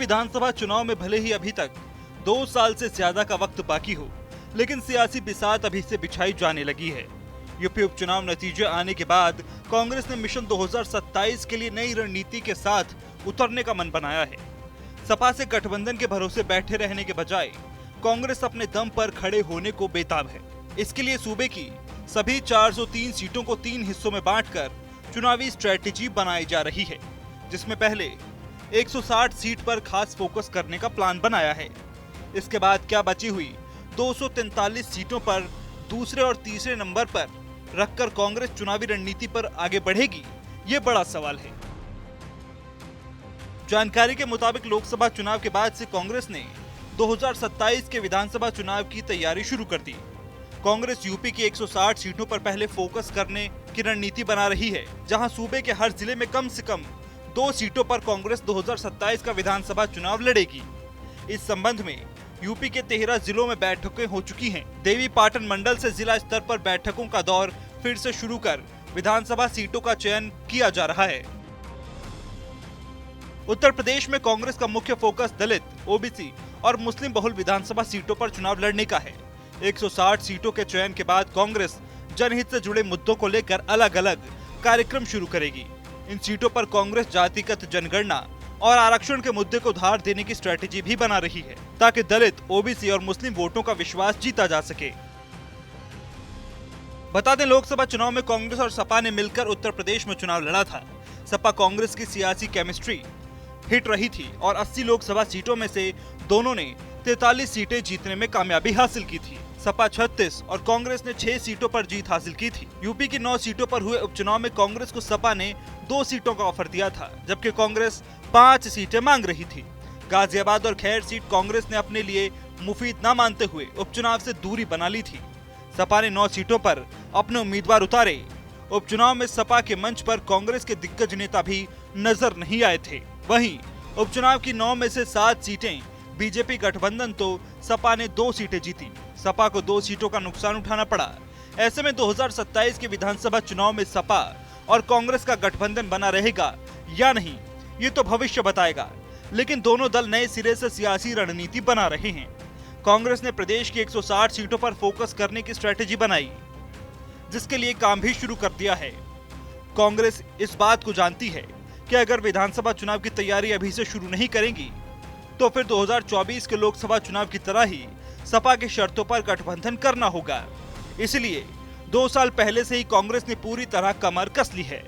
विधानसभा चुनाव में भले ही अभी तक 2 साल से ज्यादा का वक्त बाकी हो, लेकिन सियासी बिसात अभी से बिछाई जाने लगी है। यूपी उपचुनाव नतीजे आने के बाद कांग्रेस ने मिशन 2027 के लिए नई रणनीति के साथ उतरने का मन बनाया है। सपा से गठबंधन के भरोसे बैठे रहने के बजाय कांग्रेस अपने दम पर खड़े होने को बेताब है। इसके लिए सूबे की सभी 403 सीटों को 3 हिस्सों में बांटकर चुनावी स्ट्रेटेजी बनाई जा रही है, जिसमें पहले 160 सीट पर खास फोकस करने का प्लान बनाया है। इसके बाद क्या बची हुई 243 सीटों पर दूसरे और तीसरे नंबर पर रखकर कांग्रेस चुनावी रणनीति पर आगे बढ़ेगी, ये बड़ा सवाल है। जानकारी के मुताबिक लोकसभा चुनाव के बाद से कांग्रेस ने 2027 के विधानसभा चुनाव की तैयारी शुरू कर दी। कांग्रेस यूपी की 160 सीटों पर पहले फोकस करने की रणनीति बना रही है, जहां सूबे के हर जिले में कम से कम 2 सीटों पर कांग्रेस 2027 का विधानसभा चुनाव लड़ेगी। इस संबंध में यूपी के 13 जिलों में बैठकें हो चुकी हैं। देवी पाटन मंडल से जिला स्तर पर बैठकों का दौर फिर से शुरू कर विधानसभा सीटों का चयन किया जा रहा है। उत्तर प्रदेश में कांग्रेस का मुख्य फोकस दलित, ओबीसी और मुस्लिम बहुल विधानसभा सीटों पर चुनाव लड़ने का है। 160 सीटों के चयन के बाद कांग्रेस जनहित से जुड़े मुद्दों को लेकर अलग अलग कार्यक्रम शुरू करेगी। इन सीटों पर कांग्रेस जातिगत जनगणना और आरक्षण के मुद्दे को धार देने की स्ट्रेटेजी भी बना रही है, ताकि दलित, ओबीसी और मुस्लिम वोटों का विश्वास जीता जा सके। बता दें, लोकसभा चुनाव में कांग्रेस और सपा ने मिलकर उत्तर प्रदेश में चुनाव लड़ा था। सपा कांग्रेस की सियासी केमिस्ट्री हिट रही थी और 80 लोकसभा सीटों में से दोनों ने 43 सीटें जीतने में कामयाबी हासिल की थी। सपा 36 और कांग्रेस ने 6 सीटों पर जीत हासिल की थी। यूपी की 9 सीटों पर हुए उपचुनाव में कांग्रेस को सपा ने 2 सीटों का ऑफर दिया था, जबकि कांग्रेस 5 सीटें मांग रही थी। गाजियाबाद और खैर सीट कांग्रेस ने अपने लिए मुफीद न मानते हुए उपचुनाव से दूरी बना ली थी। सपा ने 9 सीटों पर अपने उम्मीदवार उतारे। उपचुनाव में सपा के मंच पर कांग्रेस के दिग्गज नेता भी नजर नहीं आए थे। वहीं उपचुनाव की 9 में से 7 सीटें बीजेपी गठबंधन, तो सपा ने 2 सीटें जीती। सपा को 2 सीटों का नुकसान उठाना पड़ा। ऐसे में 2027 के विधानसभा चुनाव में सपा और कांग्रेस का गठबंधन बना रहेगा या नहीं, ये तो भविष्य बताएगा। लेकिन दोनों दल नए सिरे से सियासी रणनीति बना रहे हैं। कांग्रेस ने प्रदेश की 160 सीटों पर फोकस करने की स्ट्रेटेजी बनाई, जिसके लिए काम भी शुरू कर दिया है। कांग्रेस इस बात को जानती है कि अगर विधानसभा चुनाव की तैयारी अभी से शुरू नहीं करेंगी, तो फिर 2024 के लोकसभा चुनाव की तरह ही सपा की शर्तों पर गठबंधन करना होगा। इसलिए 2 साल पहले से ही कांग्रेस ने पूरी तरह कमर कस ली है।